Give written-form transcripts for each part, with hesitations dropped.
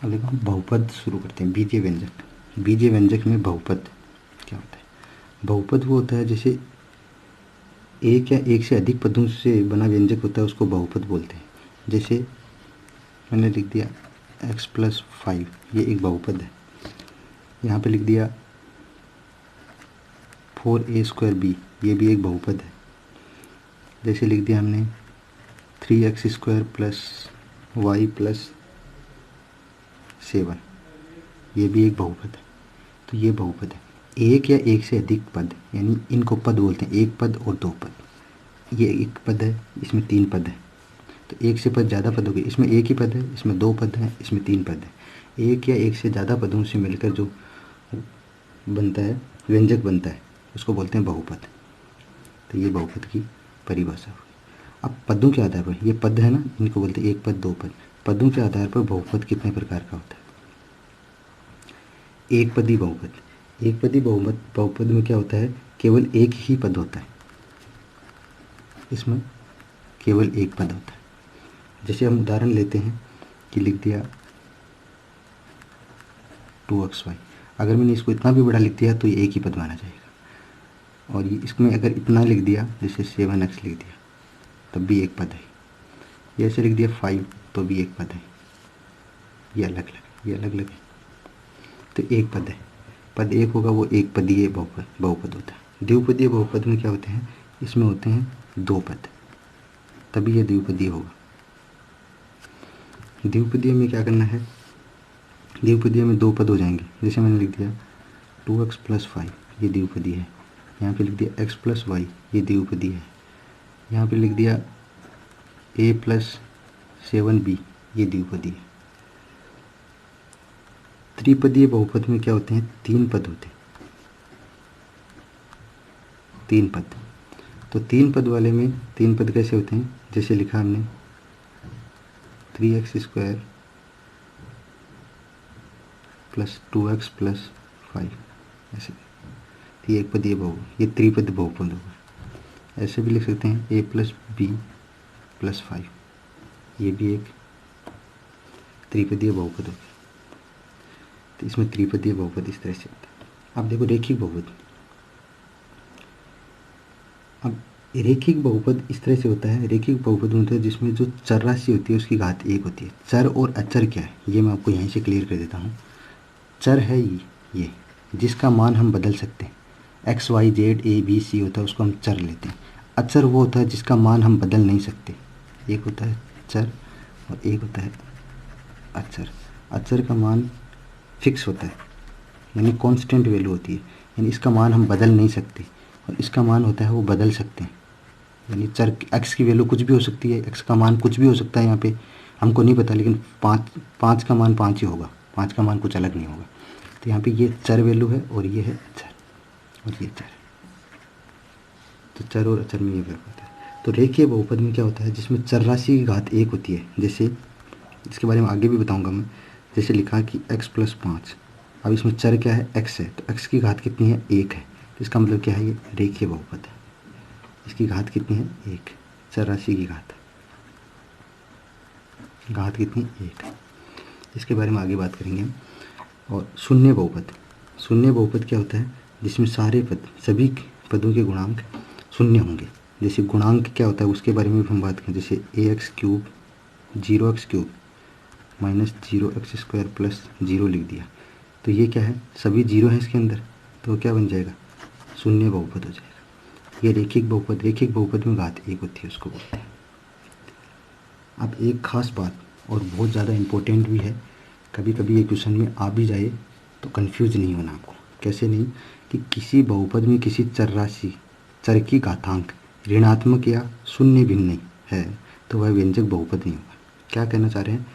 अब देखो हम बहुपद शुरू करते हैं। बीजीय व्यंजक, बीजीय व्यंजक में बहुपद क्या होता है? बहुपद वो होता है जैसे एक या एक से अधिक पदों से बना व्यंजक होता है, उसको बहुपद बोलते हैं। जैसे मैंने लिख दिया x+5, ये एक बहुपद है। यहाँ पे लिख दिया 4a² ये भी एक बहुपद है। जैसे लिख दिया हमने 3x² + y+7, ये भी एक बहुपद है। तो ये बहुपद है। एक या एक से अधिक पद, यानी इनको पद बोलते हैं, एक पद और दो पद। ये एक पद है, इसमें तीन पद है। तो एक से पद ज़्यादा पद हो गए, इसमें एक ही पद है, इसमें दो पद हैं, इसमें तीन पद है। एक या एक से ज़्यादा पदों से मिलकर जो बनता है, व्यंजक बनता है, उसको बोलते हैं बहुपद। तो ये बहुपद की परिभाषा हुई। अब पदों के आधार पर, ये पद है ना, इनको बोलते हैं एक पद दो पद। पदों के आधार पर बहुपद कितने प्रकार का होता है? एक पदी बहुपद। एक पदी बहुपद में क्या होता है? केवल एक ही पद होता है, इसमें केवल एक पद होता है। जैसे हम उदाहरण लेते हैं कि लिख दिया 2xy, अगर मैंने इसको इतना भी बड़ा लिख दिया तो ये एक ही पद माना जाएगा। और ये इसमें अगर इतना लिख दिया, जैसे 7x लिख दिया, तब भी एक पद है। ये ऐसे लिख दिया 5, तो भी एक पद है। ये अलग अलग, ये अलग अलग है, तो एक पद है। पद एक होगा वो एक पदीय बहुपद होता है। द्विपदीय बहुपद में क्या होते हैं? इसमें होते हैं दो पद, तभी ये द्विपदीय होगा। द्विपदीय में क्या करना है? द्विपदीय में दो पद हो जाएंगे। जैसे मैंने लिख दिया 2x+5, ये द्विपदीय है। यहाँ पे लिख दिया x+y, ये द्विपदीय है। यहाँ पे लिख दिया a+7b, ये द्विपदीय है। त्रिपदीय बहुपद में क्या होते हैं? तीन पद होते हैं, तीन पद। तो तीन पद वाले में तीन पद कैसे होते हैं? जैसे लिखा हमने 3x² + 2x + 5, ऐसे। ये एक पदीय बहुपद, ये त्रिपद बहुपद होगा। ऐसे भी लिख सकते हैं a+b + 5, ये भी एक त्रिपदीय बहुपद होगा। तो इसमें त्रिपदीय बहुपद इस तरह से होता है। अब देखो रेखिक बहुपद। अब रेखिक बहुपद इस तरह से होता है। रेखिक बहुपद होता है जिसमें जो चर राशि होती है उसकी घात एक होती है। चर और अचर क्या है ये मैं आपको यहीं से क्लियर कर देता हूँ। चर है ये जिसका मान हम बदल सकते हैं। x y z a b c होता है, उसको हम चर लेते हैं। अचर वो होता है जिसका मान हम बदल नहीं सकते। एक होता है चर और एक होता है अचर। अचर का मान फिक्स होता है, यानी कांस्टेंट वैल्यू होती है, यानी इसका मान हम बदल नहीं सकते। और इसका मान होता है वो बदल सकते हैं, यानी चर x की वैल्यू कुछ भी हो सकती है, x का मान कुछ भी हो सकता है। यहाँ पे हमको नहीं पता, लेकिन पाँच का मान 5 ही होगा, 5 का मान कुछ अलग नहीं होगा। तो यहाँ पे ये चर वैल्यू है और ये है अचर, और ये चर है। तो चर और अचर में ये फर्क होता है। तो रेखीय बहुपद में क्या होता है? जिसमें चर राशि की घात एक होती है। जैसे इसके बारे में आगे भी बताऊंगा मैं। जैसे लिखा कि x+5, अब इसमें चर क्या है? x है, तो x की घात कितनी है? 1 है। तो इसका मतलब क्या है? ये रेखीय बहुपद है। इसकी घात कितनी है? 1। चर राशि की घात कितनी? 1। इसके बारे में आगे बात करेंगे हम। और शून्य बहुपद। शून्य बहुपद क्या होता है? जिसमें सारे पद, सभी पदों के गुणांक शून्य होंगे। जैसे गुणांक क्या होता है उसके बारे में भी हम बात करें। जैसे ax³ 0x³ -0x² + 0 लिख दिया, तो ये क्या है? सभी जीरो हैं इसके अंदर, तो क्या बन जाएगा? शून्य बहुपद हो जाएगा। ये रेखिक बहुपद। रेखिक बहुपद में घात एक होती है, उसको बोलते हैं। अब एक खास बात और बहुत ज़्यादा इम्पोर्टेंट भी है, कभी कभी ये क्वेश्चन में आ भी जाए तो कंफ्यूज नहीं होना आपको। कैसे नहीं? कि किसी बहुपद में किसी चर राशि, चर की घातांक ऋणात्मक या शून्य भिन्न है तो वह व्यंजक बहुपद नहीं होगा। क्या कहना चाह रहे हैं?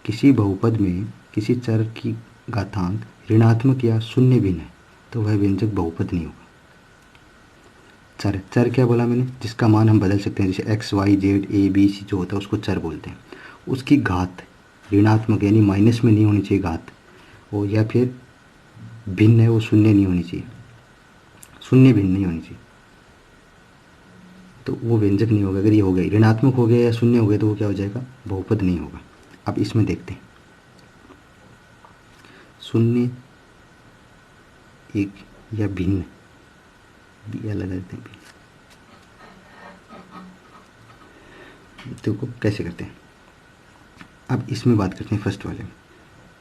किसी बहुपद में किसी चर की घातांक ऋणात्मक या शून्य भिन्न है तो वह व्यंजक बहुपद नहीं होगा। चर क्या बोला मैंने? जिसका मान हम बदल सकते हैं। जैसे x y z a b c जो होता है उसको चर बोलते हैं। उसकी घात ऋणात्मक यानी माइनस में नहीं होनी चाहिए घात, वो या फिर भिन्न है वो शून्य नहीं होनी चाहिए, शून्य भिन्न नहीं होनी चाहिए, तो वो व्यंजक नहीं होगा। अगर ये हो गई ऋणात्मक हो गया या शून्य हो गया तो वो क्या हो जाएगा? बहुपद नहीं होगा। अब इसमें देखते हैं। शून्य एक या भिन्न, भी अलग अलग भिन्न। देखो कैसे करते हैं। अब इसमें बात करते हैं फर्स्ट वाले में।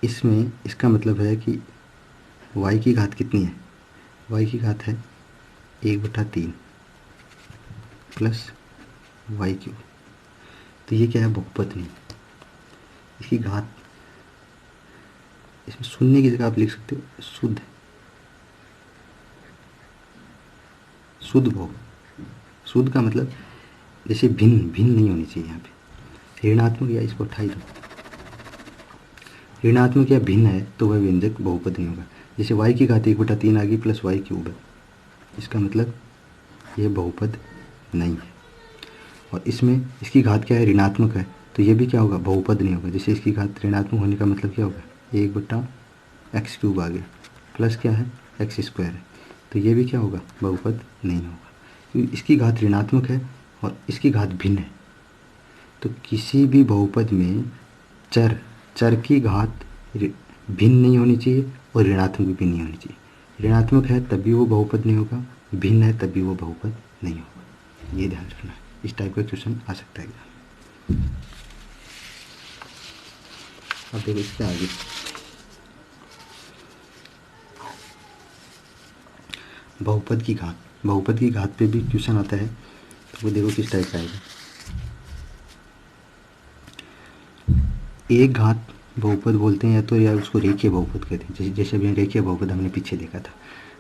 इसमें इसका मतलब है कि y की घात कितनी है, y की घात है 1/3 प्लस वाई क्यूब। तो ये क्या है, बहुपद नहीं। इसकी घात, इसमें शून्य की जगह आप लिख सकते हो शुद्ध, शुद्ध बहु। शुद्ध का मतलब जैसे भिन्न, भिन्न नहीं होनी चाहिए यहाँ पे। ऋणात्मक या इसको उठाई दो, ऋणात्मक या भिन्न है तो वह व्यंजक बहुपद नहीं होगा। जैसे y की घात 1/3 आ गई प्लस वाई क्यूब है, इसका मतलब ये बहुपद नहीं है। और इसमें इसकी घात क्या है, ऋणात्मक है, तो ये भी क्या होगा, बहुपद नहीं होगा। जैसे इसकी घात ऋणात्मक होने का मतलब क्या होगा, 1/x³ आ गया, प्लस क्या है x² है, तो ये भी क्या होगा, बहुपद नहीं होगा। क्योंकि इसकी घात ऋणात्मक है और इसकी घात भिन्न है। तो किसी भी बहुपद में चर की घात भिन्न नहीं होनी चाहिए और ऋणात्मक भी नहीं होनी चाहिए। ऋणात्मक है तभी वो बहुपद नहीं होगा, भिन्न है तभी वो बहुपद नहीं होगा। ये ध्यान रखना है, इस टाइप का क्वेश्चन आ सकता है। अब देखो इसके आगे, बहुपद की घात, बहुपद की घात पे भी क्वेश्चन आता है, तो वो देखो किस टाइप का आएगा। एक घात बहुपद बोलते हैं या तो, या उसको रेखीय बहुपद कहते हैं। जैसे अभी रेखीय बहुपद हमने पीछे देखा था,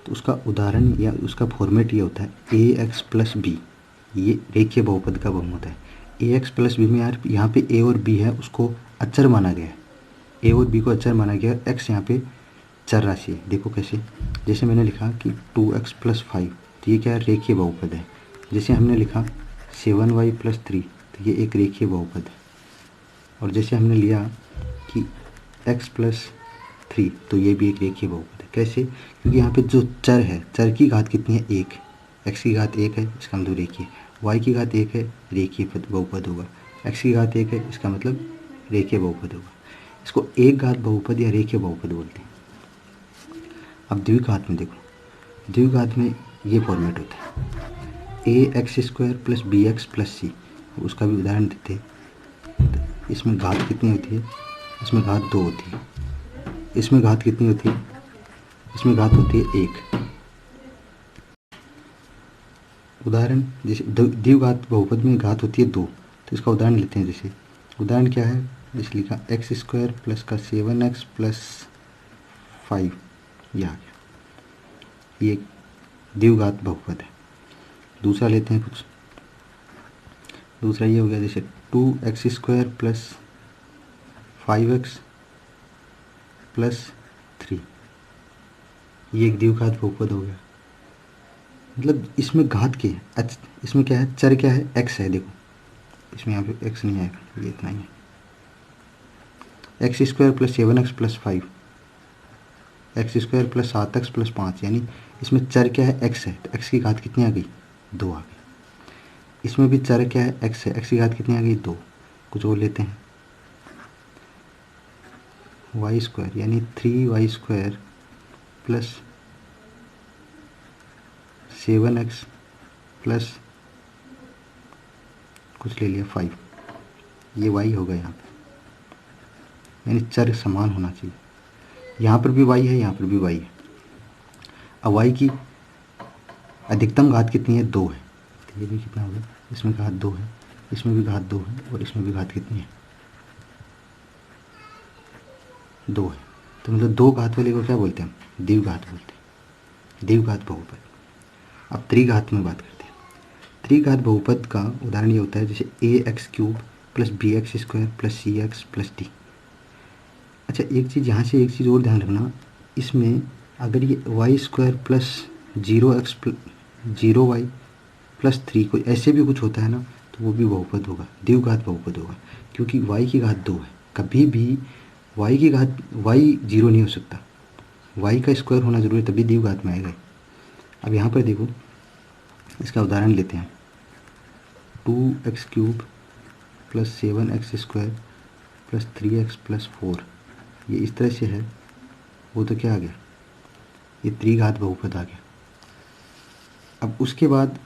तो उसका उदाहरण या उसका फॉर्मेट ये होता है ax + b। ये रेखीय बहुपद का बहु होता है। ax + b में यार यहाँ पे a और b है, उसको अचर माना गया है। a और b को अचर माना गया, x यहाँ पे चर राशि है। देखो कैसे, जैसे मैंने लिखा कि 2x + 5, तो ये क्या है, रेखीय बहुपद है। जैसे हमने लिखा 7y + 3, तो ये एक रेखीय बहुपद है। और जैसे हमने लिया कि x + 3, तो ये भी एक रेखीय बहुपद है। कैसे, क्योंकि यहाँ पे जो चर है, चर की घात कितनी है, 1, x की घात 1 है, इसका मतलब रेखीय। y की घात 1 है, रेखीय बहुपद होगा। x की घात 1 है, इसका मतलब रेखीय बहुपद होगा। इसको एक घात बहुपद या रेखीय बहुपद बोलते हैं। अब द्विघात में देखो, द्विघात में ये फॉर्मेट होता है ax² + bx + c। उसका भी उदाहरण देते हैं। तो इसमें घात कितनी होती है, इसमें घात 2 होती है। इसमें घात कितनी होती है, इसमें घात होती है 1। उदाहरण, जैसे द्विघात बहुपद में घात होती है 2, तो इसका उदाहरण लेते हैं। जैसे उदाहरण क्या है, जैसे लिखा x² + का 7x + 5, यह आ गया, ये द्विघात बहुपद है। दूसरा लेते हैं कुछ, दूसरा ये हो गया जैसे 2x² + 5x + 3, ये एक द्विघात बहुपद हो गया। मतलब इसमें घात क्या है, इसमें क्या है, चर क्या है, x है। देखो इसमें यहाँ पे x नहीं आएगा, ये इतना ही है। x² + 7x + 5, x² + 7x + 5, यानी इसमें चर क्या है, x है, तो x की घात कितनी आ गई, 2 आ गई। इसमें भी चर क्या है, x है, x की घात कितनी आ गई, 2। कुछ और लेते हैं, y², यानी 3y² + 7x + कुछ ले लिया 5, ये y होगा यहाँ पे, यानी चर समान होना चाहिए। यहाँ पर भी y है, यहाँ पर भी y है। अब y की अधिकतम घात कितनी है, 2 है, तो ये भी कितना होगा, इसमें घात 2 है, इसमें भी घात 2 है, और इसमें भी घात कितनी है, 2 है। तो मतलब 2 घात वाले को क्या बोलते हैं हम, द्विघात बोलते हैं, द्विघात बहुपद। अब त्रिघात में बात करते हैं। त्रिघात बहुपद का उदाहरण ये होता है जैसे ax³ + bx² + cx + d। अच्छा, एक चीज़ यहाँ से, एक चीज़ और ध्यान रखना, इसमें अगर ये y² + 0y + 3 कोई ऐसे भी कुछ होता है ना, तो वो भी बहुपद होगा, द्विघात बहुपद होगा। क्योंकि y की घात 2 है, कभी भी y की घात, y 0 नहीं हो सकता, y का स्क्वायर होना जरूरी है, तभी द्विघात में आएगा। अब यहाँ पर देखो, इसका उदाहरण लेते हैं, 2x³ + 7x² + 3x + 4, ये इस तरह से है, वो तो क्या आ गया, ये त्रिघात बहुपद आ गया। अब उसके बाद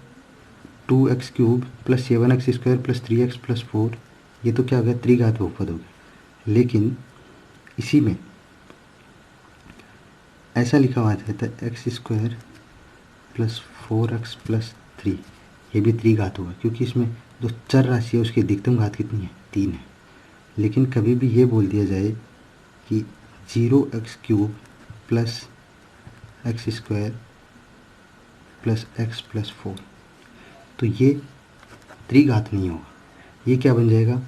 2x³ plus 7x² plus 3x plus 4, ये तो क्या हो गया, त्रिघात बहुपद हो गया। लेकिन इसी में ऐसा लिखा हुआ था x² प्लस 4x प्लस 3, ये भी त्रिघात होगा, क्योंकि इसमें जो चर राशि है उसकी अधिकतम घात कितनी है, 3 है। लेकिन कभी भी ये बोल दिया जाए कि 0x³ plus x² plus x plus 4, तो ये त्रिघात नहीं होगा, ये क्या बन जाएगा,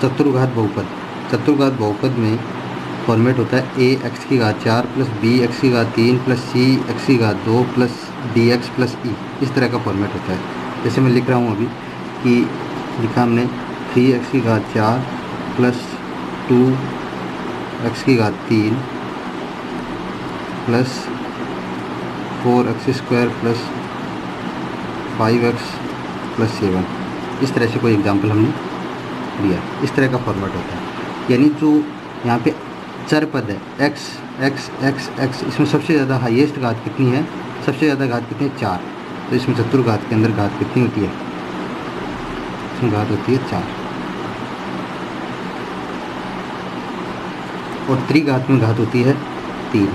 चतुर्घात बहुपद। चतुर्घात बहुपद में फॉर्मेट होता है ax⁴ plus bx⁴ plus cx⁴ plus dx plus e, इस तरह का फॉर्मेट होता है। जैसे मैं लिख रहा हूँ अभी कि लिखा हमने 3x⁴ plus 2x⁴ plus 4x² plus 5x plus 7, इस तरह से कोई एग्जाम्पल हमने दिया। इस तरह का फॉर्मेट होता है। यानी जो यहाँ पे चर पद है x x x x, इसमें सबसे ज़्यादा हाईएस्ट घात कितनी है, सबसे ज़्यादा घात कितनी है, 4। तो इसमें चतुर्घात के अंदर घात कितनी होती है, इसमें घात होती है 4। और त्रिघात में घात होती है 3।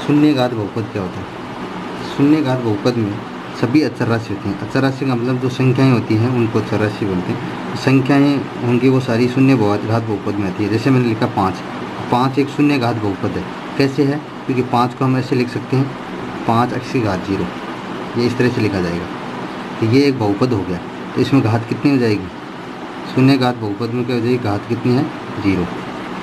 शून्यघात बहुपद क्या होता है, शून्यघात बहुपद में सभी अचर राशि होती हैं। अचर राशि का मतलब जो संख्याएं होती हैं उनको अचर राशि बोलते हैं। संख्याएं होंगी वो सारी शून्य घात बहुपद में आती है। जैसे मैंने लिखा 5 एक शून्य घात बहुपद है। कैसे है, क्योंकि 5 को हम ऐसे लिख सकते हैं 5x⁴, ये इस तरह से लिखा जाएगा। तो ये एक बहुपद हो गया। तो इसमें घात कितनी हो जाएगी, शून्य घात बहुपद में क्या हो जाएगी, घात कितनी है, 0।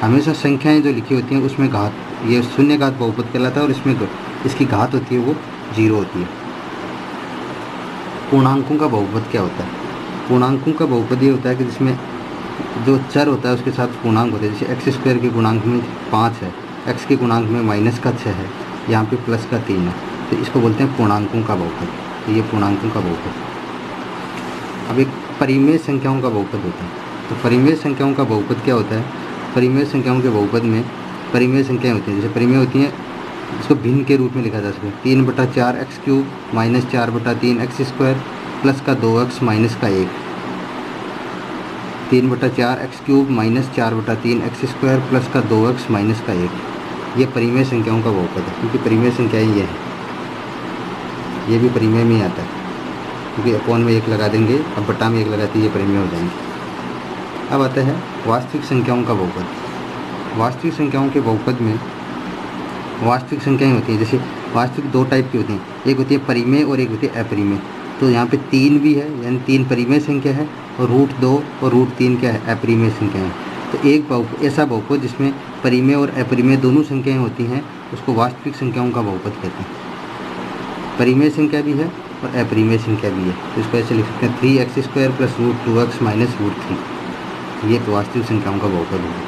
हमेशा संख्याएँ जो लिखी होती हैं उसमें घात, ये शून्य घात बहुपद कहलाता है और इसमें इसकी घात होती है वो 0 होती है। पूर्णांकों का बहुपद क्या होता है, पूर्णांकों का बहुपद ये होता है कि जिसमें जो चर होता है उसके साथ पूर्णांक होते हैं। जैसे x² के गुणांक में 5 है, x के गुणांक में -6 है, यहाँ पे +3 है, तो इसको बोलते हैं पूर्णांकों का बहुपद। तो ये पूर्णांकों का बहुपद। अब एक परिमेय संख्याओं का बहुपद होता है। तो परिमेय संख्याओं का बहुपद क्या होता है, परिमेय संख्याओं के बहुपद में परिमेय संख्याएँ होती हैं। जैसे परिमेय होती हैं, इसको भिन्न के रूप में लिखा जा सकता है। 3/4 x³ माइनस 4/3 x² प्लस का 2x माइनस का 1। 3/4 x³ माइनस 4/3 x² प्लस का 2x माइनस का 1। ये परिमेय संख्याओं का बहुपद है, क्योंकि परिमेय संख्याएँ ये हैं। ये भी परिमेय में ही आता है, क्योंकि अपॉन में 1 लगा देंगे, अब बटा में 1 लगाते ये परिमेय हो जाएंगे। अब आता है वास्तविक संख्याओं का बहुपद। वास्तविक संख्याओं के बहुपद में वास्तविक संख्याएं होती हैं। जैसे वास्तविक 2 टाइप की होती हैं, एक होती है परिमेय और एक होती है अपरिमेय। तो यहाँ पे 3 भी है, यानी 3 परिमेय संख्या है, और √2 और √3 क्या है, अपरिमेय संख्या है। तो एक ऐसा बहुपद जिसमें परिमेय और अपरिमेय दोनों संख्याएं होती हैं उसको वास्तविक संख्याओं का बहुपद कहते हैं। परिमेय संख्या भी है और अपरिमेय संख्या भी है। तो इसको ऐसे लिख सकते हैं 3x² प्लस √2x माइनस √3। ये तो वास्तविक संख्याओं का बहुपद है।